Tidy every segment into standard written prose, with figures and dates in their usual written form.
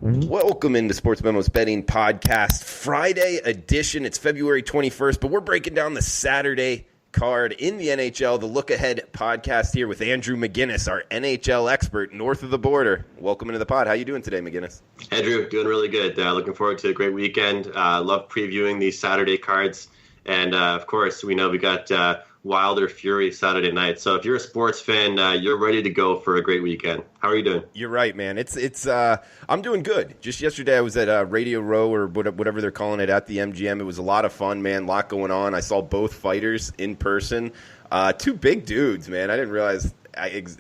Welcome into Sports Memo's Betting Podcast Friday edition. It's February 21st, but we're breaking down the Saturday card in the NHL, the Look Ahead podcast here with Andrew McInnis, our NHL expert north of the border. Welcome into the pod. How you doing today, McInnis? Andrew, doing really good. Looking forward to a great weekend. Love previewing these Saturday cards. And, of course, we know we got Wilder Fury Saturday night. So if you're a sports fan, you're ready to go for a great weekend. How are you doing? You're right, man. I'm doing good. Just yesterday I was at Radio Row or whatever they're calling it at the MGM. It was a lot of fun, man. A lot going on. I saw both fighters in person. Two big dudes, man. I didn't realize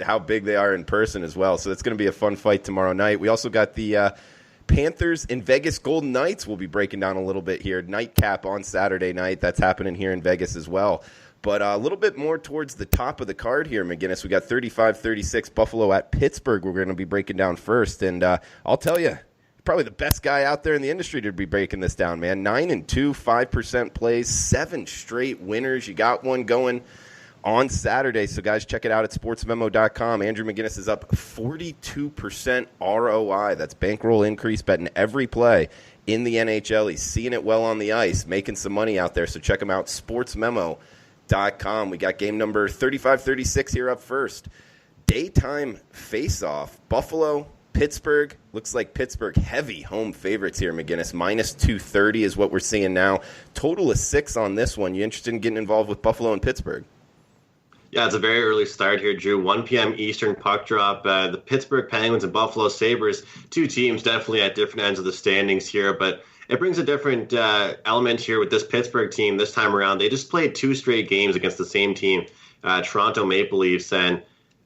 how big they are in person as well. So it's going to be a fun fight tomorrow night. We also got the Panthers and Vegas Golden Knights. We'll be breaking down a little bit here. Nightcap on Saturday night. That's happening here in Vegas as well. But a little bit more towards the top of the card here, McInnis. We got 35-36 Buffalo at Pittsburgh we're going to be breaking down first. And I'll tell you, probably the best guy out there in the industry to be breaking this down, man. 9-2, 5% plays, 7 straight winners. You got one going on Saturday. So, guys, check it out at sportsmemo.com. Andrew McInnis is up 42% ROI. That's bankroll increase, betting every play in the NHL. He's seeing it well on the ice, making some money out there. So check him out, sportsmemo.com. We got game number 35-36 here up first. Daytime face-off. Buffalo, Pittsburgh. Looks like Pittsburgh heavy home favorites here, McInnis. Minus 230 is what we're seeing now. Total is 6 on this one. You interested in getting involved with Buffalo and Pittsburgh? Yeah, it's a very early start here, Drew. 1 p.m. Eastern puck drop. The Pittsburgh Penguins and Buffalo Sabres, two teams definitely at different ends of the standings here, but it brings a different element here with this Pittsburgh team this time around. They just played 2 straight games against the same team, Toronto Maple Leafs, and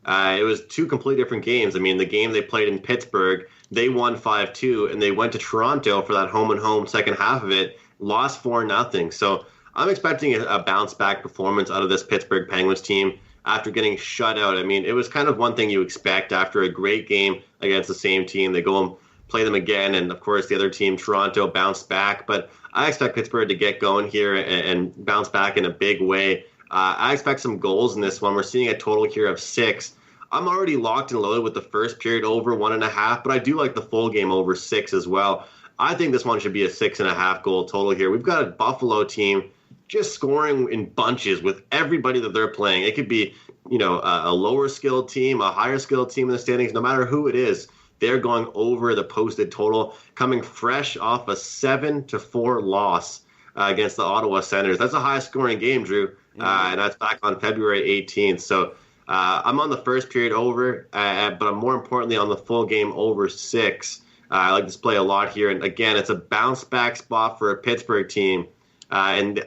it was 2 completely different games. I mean, the game they played in Pittsburgh, they won 5-2, and they went to Toronto for that home-and-home second half of it, lost 4-0. So I'm expecting a bounce-back performance out of this Pittsburgh Penguins team after getting shut out. I mean, it was kind of one thing you expect after a great game against the same team. They go and play them again, and of course the other team, Toronto, bounced back. But I expect Pittsburgh to get going here and bounce back in a big way. I expect some goals in this one. We're seeing a total here of 6. I'm already locked and loaded with the first period over 1.5, but I do like the full game over 6 as well. I think this one should be a 6.5 goal total here. We've got a Buffalo team just scoring in bunches with everybody that they're playing. It could be, a lower skilled team, a higher skilled team in the standings, no matter who it is. They're going over the posted total, coming fresh off a 7-4 loss against the Ottawa Senators. That's a high-scoring game, Drew, and that's back on February 18th. So I'm on the first period over, but I'm more importantly on the full game over 6. I like this play a lot here. And, again, it's a bounce-back spot for a Pittsburgh team, and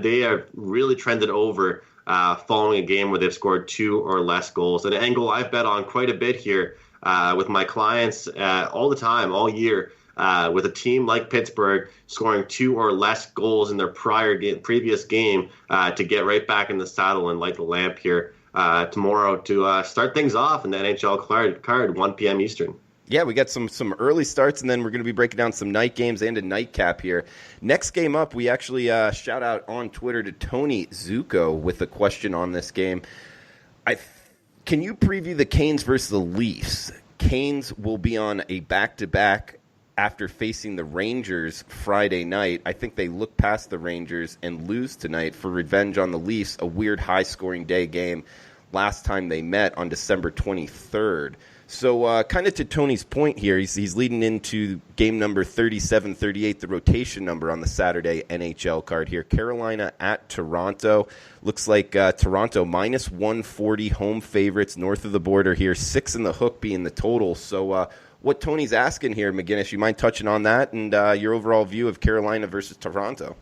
they have really trended over following a game where they've scored 2 or less goals. An angle I've bet on quite a bit here with my clients all the time, all year, with a team like Pittsburgh scoring 2 or less goals in their previous game to get right back in the saddle and light the lamp here tomorrow to start things off in the NHL card 1 p.m. Eastern. Yeah, we got some early starts, and then we're going to be breaking down some night games and a nightcap here. Next game up, we actually shout out on Twitter to Tony Zuko with a question on this game. Can you preview the Canes versus the Leafs? Canes will be on a back-to-back after facing the Rangers Friday night. I think they look past the Rangers and lose tonight for revenge on the Leafs, a weird high-scoring day game last time they met on December 23rd. So kind of to Tony's point here, he's leading into game number 37-38, the rotation number on the Saturday NHL card here. Carolina at Toronto. Looks like Toronto minus 140 home favorites north of the border here. 6 in the hook being the total. So what Tony's asking here, McInnis, you mind touching on that and your overall view of Carolina versus Toronto?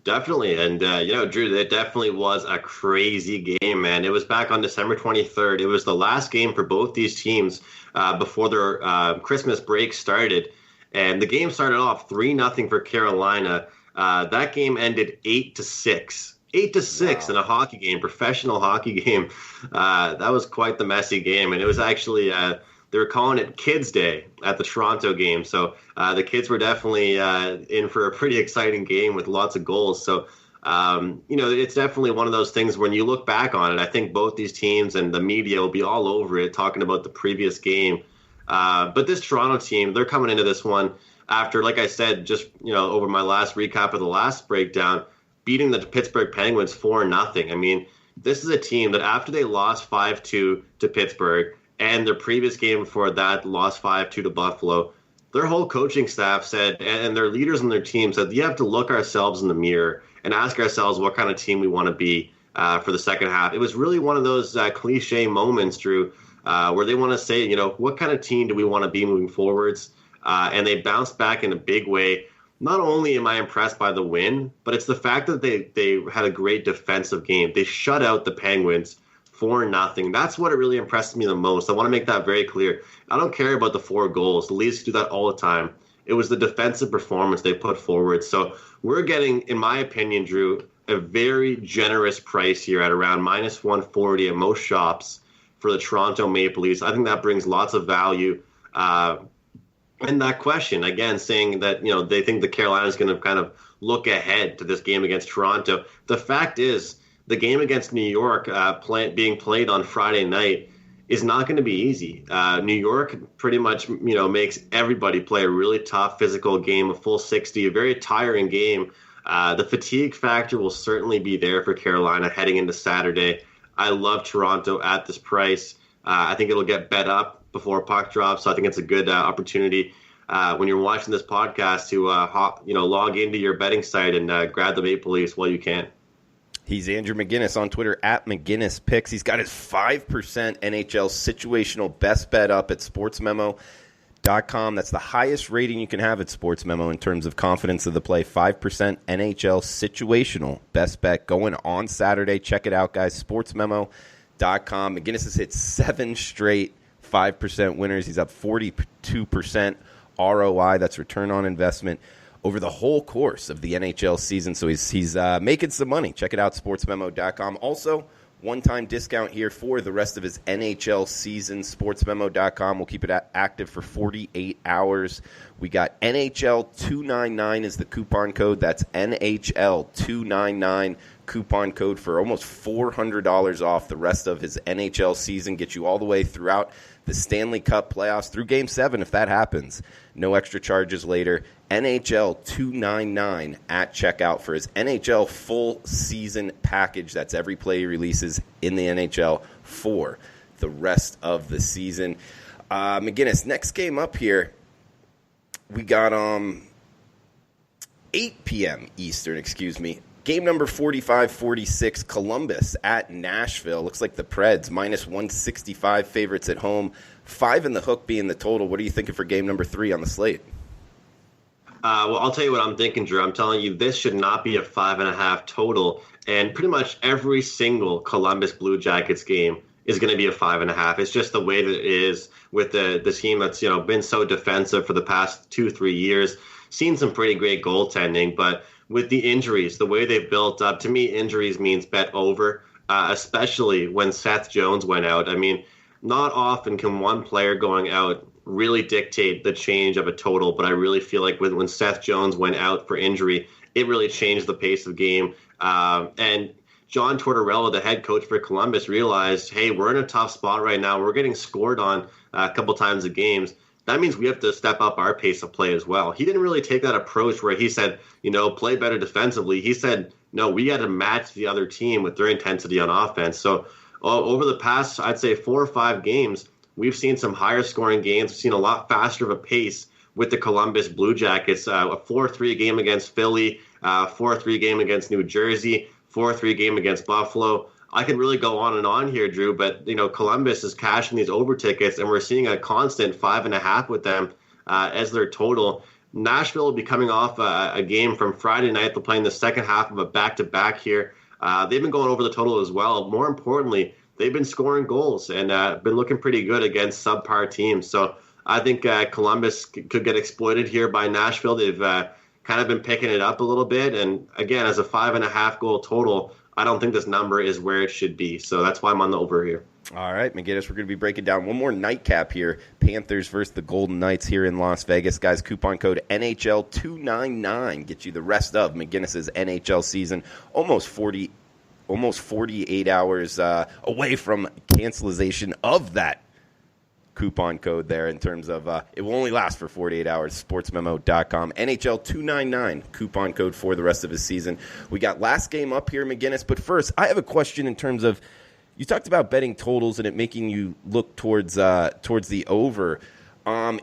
Definitely. And, Drew, it definitely was a crazy game, man. It was back on December 23rd. It was the last game for both these teams before their Christmas break started. And the game started off 3-0 for Carolina. That game ended 8-6. 8-6 in a hockey game, professional hockey game. That was quite the messy game. And it was actually they were calling it Kids Day at the Toronto game. So the kids were definitely in for a pretty exciting game with lots of goals. So, it's definitely one of those things when you look back on it, I think both these teams and the media will be all over it talking about the previous game. But this Toronto team, they're coming into this one after, like I said, just over my last recap of the last breakdown, beating the Pittsburgh Penguins 4-0. I mean, this is a team that after they lost 5-2 to Pittsburgh and their previous game before that lost 5-2 to Buffalo, their whole coaching staff said, and their leaders on their team said, you have to look ourselves in the mirror and ask ourselves what kind of team we want to be for the second half. It was really one of those cliche moments, Drew, where they want to say, what kind of team do we want to be moving forwards? And they bounced back in a big way. Not only am I impressed by the win, but it's the fact that they had a great defensive game. They shut out the Penguins 4-0. That's what it really impressed me the most. I want to make that very clear. I don't care about the 4 goals. The Leafs do that all the time. It was the defensive performance they put forward. So we're getting, in my opinion, Drew, a very generous price here at around -140 at most shops for the Toronto Maple Leafs. I think that brings lots of value. And that question, again, saying that, they think the Carolina is going to kind of look ahead to this game against Toronto. The fact is, the game against New York being played on Friday night is not going to be easy. New York pretty much, makes everybody play a really tough physical game, a full 60, a very tiring game. The fatigue factor will certainly be there for Carolina heading into Saturday. I love Toronto at this price. I think it'll get bet up before puck drops, so I think it's a good opportunity when you're watching this podcast to log into your betting site and grab the Maple Leafs while you can. He's Andrew McInnis on Twitter at McInnis Picks. He's got his 5% NHL situational best bet up at sportsmemo.com. That's the highest rating you can have at SportsMemo in terms of confidence of the play. 5% NHL situational best bet going on Saturday. Check it out, guys. SportsMemo.com. McInnis has hit 7 straight 5% winners. He's up 42% ROI. That's return on investment over the whole course of the NHL season. So he's making some money. Check it out, sportsmemo.com. Also, one-time discount here for the rest of his NHL season. Sportsmemo.com. We'll keep it active for 48 hours. We got NHL299 is the coupon code. That's NHL299 coupon code for almost $400 off the rest of his NHL season. Get you all the way throughout the Stanley Cup playoffs through Game 7 if that happens. No extra charges later. NHL 299 at checkout for his NHL full season package. That's every play he releases in the NHL for the rest of the season. McInnis, next game up here, we got 8 p.m. Eastern, Game number 45-46, Columbus at Nashville. Looks like the Preds, -165 favorites at home. 5 in the hook being the total. What are you thinking for game number 3 on the slate? Well, I'll tell you what I'm thinking, Drew. I'm telling you, this should not be a 5.5 total. And pretty much every single Columbus Blue Jackets game is going to be a 5.5. It's just the way that it is with the team that's been so defensive for the past 2-3 years. Seen some pretty great goaltending, but with the injuries, the way they've built up, to me, injuries means bet over, especially when Seth Jones went out. I mean, not often can one player going out really dictate the change of a total, but I really feel like when Seth Jones went out for injury, it really changed the pace of the game. And John Tortorella, the head coach for Columbus, realized, hey, we're in a tough spot right now. We're getting scored on a couple times a games. That means we have to step up our pace of play as well. He didn't really take that approach where he said, play better defensively. He said, no, we got to match the other team with their intensity on offense. So over the past, I'd say 4 or 5 games, we've seen some higher scoring games. We've seen a lot faster of a pace with the Columbus Blue Jackets. A 4-3 game against Philly, 4-3 game against New Jersey, 4-3 game against Buffalo. I could really go on and on here, Drew, but Columbus is cashing these over tickets, and we're seeing a constant 5.5 with them as their total. Nashville will be coming off a game from Friday night. They're playing the second half of a back-to-back here. They've been going over the total as well. More importantly, they've been scoring goals and been looking pretty good against subpar teams. So I think Columbus could get exploited here by Nashville. They've kind of been picking it up a little bit, and again, as a 5.5 goal total, I don't think this number is where it should be. So that's why I'm on the over here. All right, McInnis, we're going to be breaking down one more nightcap here. Panthers versus the Golden Knights here in Las Vegas. Guys, coupon code NHL299. Get you the rest of McInnis's NHL season. Almost 48 hours away from cancellation of that coupon code there in terms of it will only last for 48 hours. Sportsmemo.com. NHL 299 coupon code for the rest of the season. We got last game up here, McInnis. But first, I have a question in terms of you talked about betting totals and it making you look towards the over.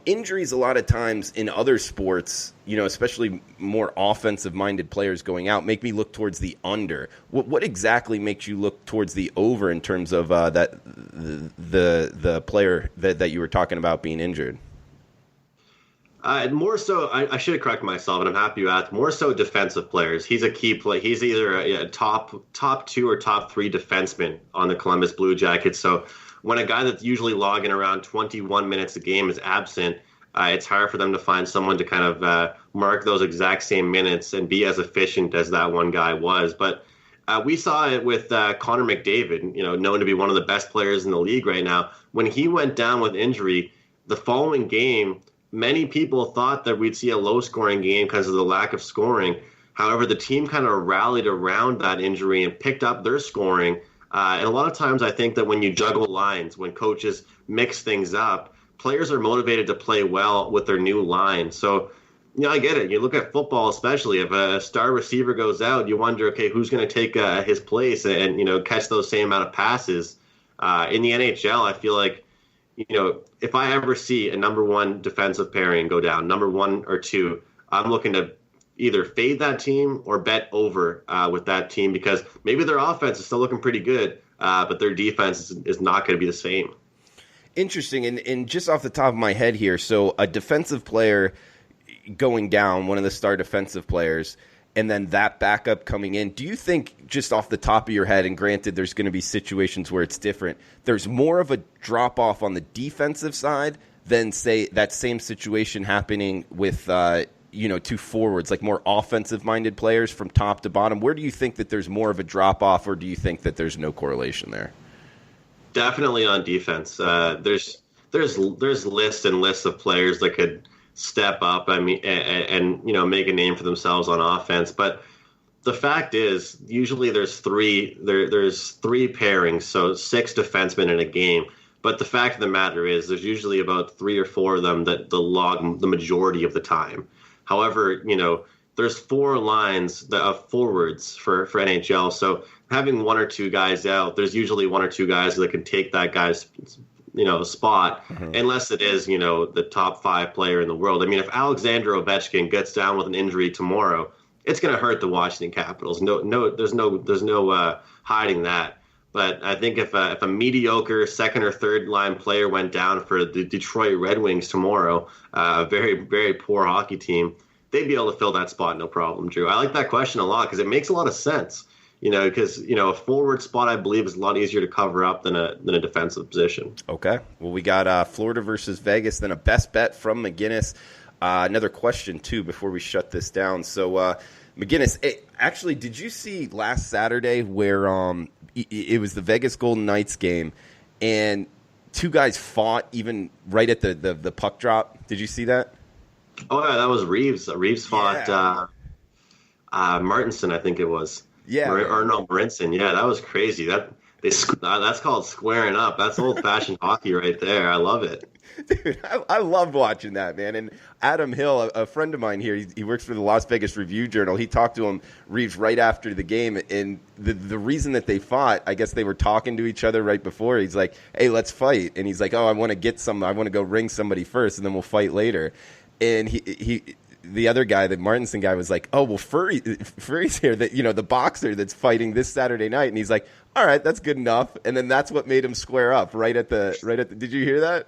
Injuries a lot of times in other sports, especially more offensive-minded players going out, make me look towards the under. What exactly makes you look towards the over in terms of the player that you were talking about being injured? More so, I should have corrected myself, and I'm happy you asked. More so defensive players. He's a key play. He's either a top 2 or top 3 defenseman on the Columbus Blue Jackets. So when a guy that's usually logging around 21 minutes a game is absent, it's hard for them to find someone to kind of mark those exact same minutes and be as efficient as that one guy was. But we saw it with Connor McDavid, known to be one of the best players in the league right now. When he went down with injury, the following game, many people thought that we'd see a low-scoring game because of the lack of scoring. However, the team kind of rallied around that injury and picked up their scoring. And a lot of times I think that when you juggle lines, when coaches mix things up, players are motivated to play well with their new line. So, I get it. You look at football, especially if a star receiver goes out, you wonder, okay, who's going to take his place and catch those same amount of passes. In the NHL, I feel like, if I ever see a number 1 defensive pairing go down, number 1 or 2, I'm looking to either fade that team or bet over with that team because maybe their offense is still looking pretty good, but their defense is not going to be the same. Interesting. And just off the top of my head here, so a defensive player going down, one of the star defensive players, and then that backup coming in, do you think just off the top of your head, and granted there's going to be situations where it's different, there's more of a drop-off on the defensive side than, say, that same situation happening with 2 forwards, like more offensive-minded players from top to bottom? Where do you think that there's more of a drop-off, or do you think that there's no correlation there? Definitely on defense. There's lists and lists of players that could step up. And make a name for themselves on offense. But the fact is, usually there's three pairings, so 6 defensemen in a game. But the fact of the matter is, there's usually about 3 or 4 of them that log the majority of the time. However, there's 4 lines of forwards for NHL. So having 1 or 2 guys out, there's usually 1 or 2 guys that can take that guy's spot, unless it is, the top 5 player in the world. I mean, if Alexander Ovechkin gets down with an injury tomorrow, it's going to hurt the Washington Capitals. There's no hiding that. But I think if a mediocre second or third line player went down for the Detroit Red Wings tomorrow, a very, very poor hockey team, they'd be able to fill that spot no problem, Drew. I like that question a lot because it makes a lot of sense. Because a forward spot, I believe, is a lot easier to cover up than a defensive position. Okay. Well, we got Florida versus Vegas, then a best bet from McInnis. Another question, too, before we shut this down. So, McInnis, actually, did you see last Saturday where it was the Vegas Golden Knights game, and 2 guys fought even right at the puck drop? Did you see that? Oh, yeah, that was Reeves. Reeves fought Martinson, I think it was. Yeah, Marinson. Yeah, that was crazy. That's called squaring up. That's old-fashioned hockey right there. I love it. Dude, I love watching that, man. And Adam Hill, a friend of mine here, he works for the Las Vegas Review-Journal. He talked to Reeves right after the game, and the reason that they fought, I guess they were talking to each other right before. He's like, "Hey, let's fight," and he's like, "Oh, I want to go ring somebody first, and then we'll fight later." And the other guy, the Martinson guy, was like, "Oh, well, Furry's here, the boxer that's fighting this Saturday night," and he's like, "All right, that's good enough." And then that's what made him square up right at the. Did you hear that?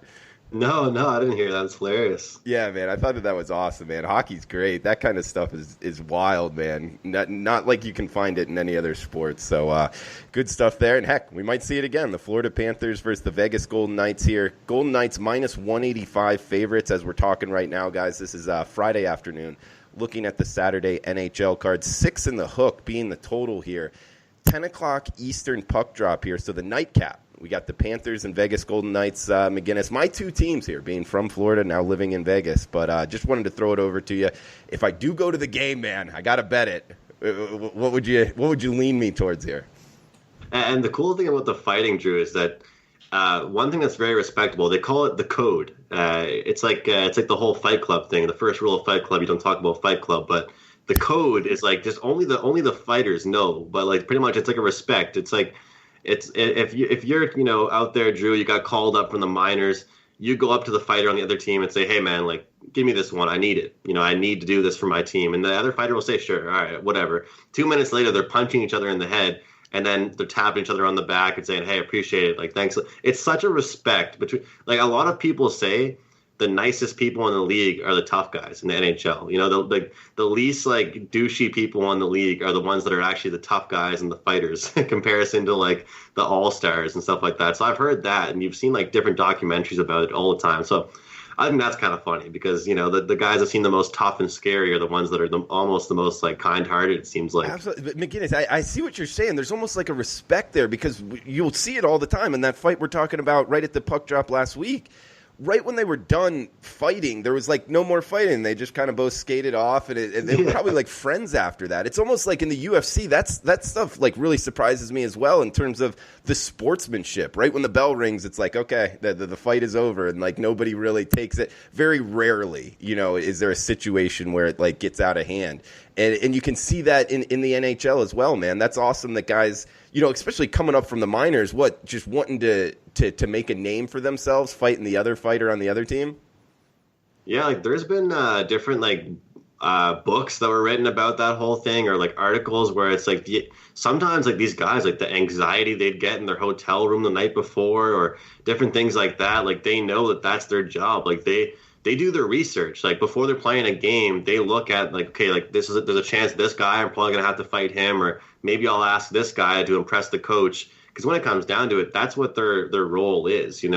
No, I didn't hear that. It's hilarious. Yeah, man, I thought that was awesome, man. Hockey's great. That kind of stuff is wild, man. Not like you can find it in any other sport. So good stuff there. And heck, we might see it again. The Florida Panthers versus the Vegas Golden Knights here. Golden Knights minus 185 favorites as we're talking right now, guys. This is Friday afternoon. Looking at the Saturday NHL cards, 6 in the hook being the total here. 10 o'clock Eastern puck drop here, so the nightcap. We got the Panthers and Vegas Golden Knights, McInnis. My 2 teams here, being from Florida, now living in Vegas. But just wanted to throw it over to you. If I do go to the game, man, I got to bet it. What would you lean me towards here? And the cool thing about the fighting, Drew, is that one thing that's very respectable, they call it the code. It's like the whole Fight Club thing. The first rule of Fight Club, you don't talk about Fight Club, but the code is like just only the fighters know. But like pretty much, it's like a respect. It's like if you're out there, Drew, you got called up from the minors, you go up to the fighter on the other team and say, hey man, like give me this one, I need it. I need to do this for my team, and the other fighter will say, sure, all right, whatever. 2 minutes later, they're punching each other in the head. And then they're tapping each other on the back and saying, hey, appreciate it. Like, thanks. It's such a respect between, like, a lot of people say the nicest people in the league are the tough guys in the NHL. The least, like, douchey people in the league are the ones that are actually the tough guys and the fighters in comparison to, like, the all-stars and stuff like that. So I've heard that, and you've seen, like, different documentaries about it all the time. So I think that's kind of funny because, the guys that seem the most tough and scary are the ones that are almost the most, like, kind-hearted, it seems like. Absolutely. But McInnis, I see what you're saying. There's almost like a respect there because you'll see it all the time. In that fight we're talking about right at the puck drop last week, right when they were done fighting, there was, like, no more fighting. They just kind of both skated off, and they were probably, like, friends after that. It's almost like in the UFC, that stuff, like, really surprises me as well in terms of the sportsmanship. Right when the bell rings, it's like, okay, the fight is over, and, like, nobody really takes it. Very rarely, is there a situation where it, like, gets out of hand. And you can see that in the NHL as well, man. That's awesome that guys, especially coming up from the minors, just wanting to make a name for themselves, fighting the other fighter on the other team? Yeah, like there's been different like books that were written about that whole thing, or like articles where it's like sometimes like these guys, like the anxiety they'd get in their hotel room the night before, or different things like that. Like they know that that's their job. Like they do their research. Like before they're playing a game, they look at like, okay, like there's a chance this guy, I'm probably gonna have to fight him, or maybe I'll ask this guy to impress the coach. Because when it comes down to it, that's what their role is, And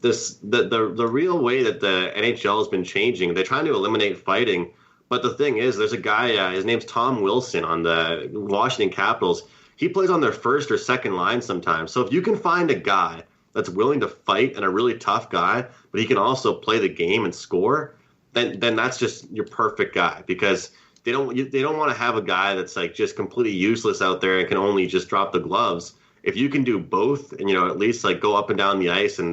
the real way that the NHL has been changing, they're trying to eliminate fighting. But the thing is, there's a guy, his name's Tom Wilson on the Washington Capitals. He plays on their first or second line sometimes. So if you can find a guy that's willing to fight and a really tough guy, but he can also play the game and score, then that's just your perfect guy, because they don't want to have a guy that's like just completely useless out there and can only just drop the gloves. If you can do both and, at least like go up and down the ice and,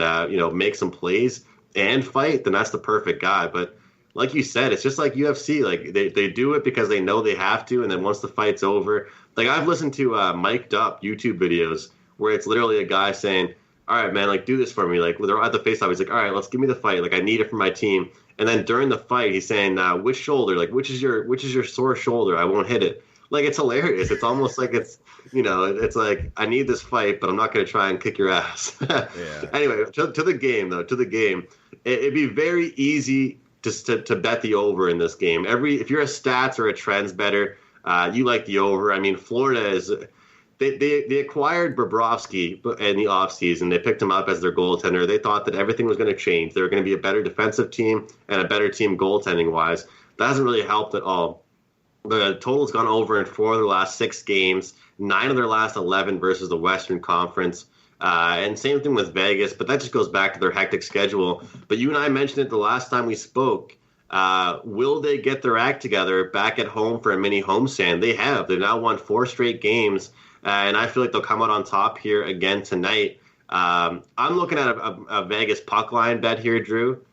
make some plays and fight, then that's the perfect guy. But like you said, it's just like UFC. Like they do it because they know they have to. And then once the fight's over, like I've listened to mic'd up YouTube videos where it's literally a guy saying, all right, man, like do this for me. Like they're at the face-off. He's like, all right, let's give me the fight. Like I need it for my team. And then during the fight, he's saying, which shoulder? Like which is your sore shoulder? I won't hit it. Like it's hilarious. It's almost like it's like I need this fight, but I'm not going to try and kick your ass. Yeah. Anyway, to the game though. To the game, it'd be very easy just to bet the over in this game. If you're a stats or a trends better, you like the over. I mean, Florida is. They acquired Bobrovsky in the offseason. They picked him up as their goaltender. They thought that everything was going to change. They were going to be a better defensive team and a better team goaltending wise. That hasn't really helped at all. The total's gone over in 4 of their last 6 games, 9 of their last 11 versus the Western Conference. And same thing with Vegas, but that just goes back to their hectic schedule. But you and I mentioned it the last time we spoke. Will they get their act together back at home for a mini homestand? They have. They've now won 4 straight games, and I feel like they'll come out on top here again tonight. I'm looking at a Vegas puck line bet here, Drew.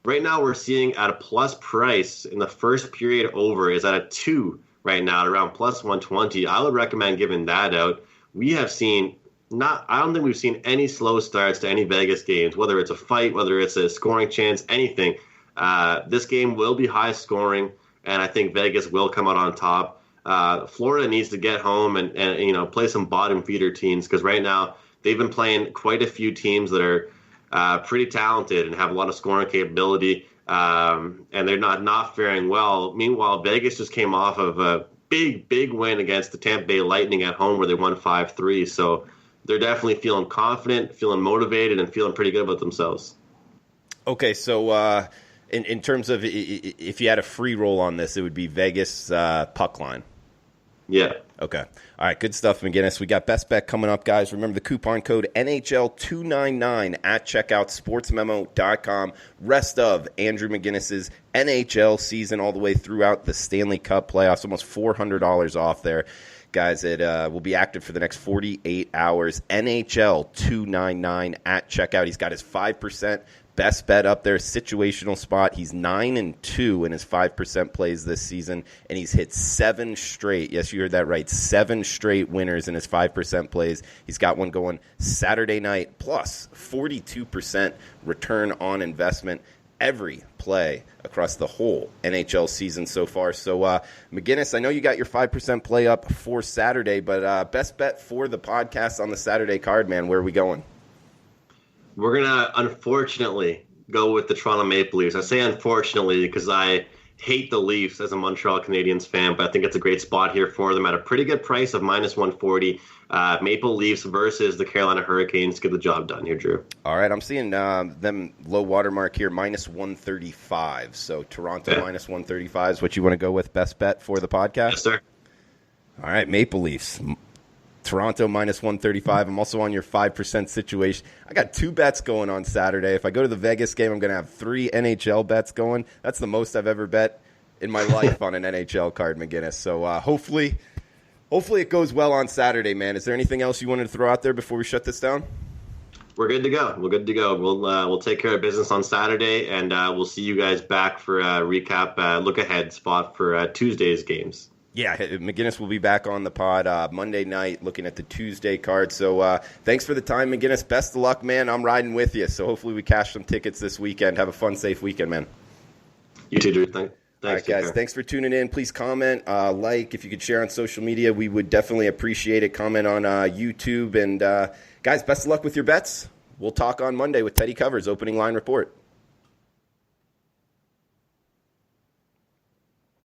Right now, we're seeing at a plus price in the first period over is at a 2 right now, at around plus 120. I would recommend giving that out. We have seen I don't think we've seen any slow starts to any Vegas games, whether it's a fight, whether it's a scoring chance, anything. This game will be high scoring, and I think Vegas will come out on top. Florida needs to get home and play some bottom feeder teams, because right now they've been playing quite a few teams that are pretty talented and have a lot of scoring capability, and they're not faring well. Meanwhile, Vegas just came off of a big win against the Tampa Bay Lightning at home where they won 5-3. So they're definitely feeling confident, feeling motivated, and feeling pretty good about themselves. Okay, so in terms of if you had a free roll on this, it would be Vegas puck line. Yeah. Okay. All right. Good stuff, McInnis. We got best bet coming up, guys. Remember the coupon code NHL299 at checkout, sportsmemo.com. Rest of Andrew McInnis's NHL season all the way throughout the Stanley Cup playoffs. Almost $400 off there. Guys, it will be active for the next 48 hours. NHL 299 at checkout. He's got his 5% best bet up there, situational spot. He's 9-2 in his 5% plays this season, and he's hit 7 straight. Yes, you heard that right. 7 straight winners in his 5% plays. He's got one going Saturday night, plus 42% return on investment every play across the whole NHL season so far. So, McInnis, I know you got your 5% play up for Saturday, but best bet for the podcast on the Saturday card, man. Where are we going? We're going to, unfortunately, go with the Toronto Maple Leafs. I say unfortunately because I hate the Leafs as a Montreal Canadiens fan, but I think it's a great spot here for them at a pretty good price of -140. Maple Leafs versus the Carolina Hurricanes. Get the job done here, Drew. All right, I'm seeing them low watermark here, -135. So Toronto -135 is what you want to go with, best bet for the podcast? Yes, sir. All right, Maple Leafs. Toronto -135. I'm also on your 5% situation. I got 2 bets going on Saturday. If I go to the Vegas game, I'm going to have 3 NHL bets going. That's the most I've ever bet in my life on an NHL card, McInnis. So hopefully it goes well on Saturday, man. Is there anything else you wanted to throw out there before we shut this down? We're good to go. We're good to go. We'll take care of business on Saturday, and we'll see you guys back for a recap, look-ahead spot for Tuesday's games. Yeah, McInnis will be back on the pod Monday night looking at the Tuesday card. So thanks for the time, McInnis. Best of luck, man. I'm riding with you. So hopefully we cash some tickets this weekend. Have a fun, safe weekend, man. You too, Drew. Thanks. All right, guys. Thanks for tuning in. Please comment, like. If you could share on social media, we would definitely appreciate it. Comment on YouTube. And, guys, best of luck with your bets. We'll talk on Monday with Teddy Covers' opening line report.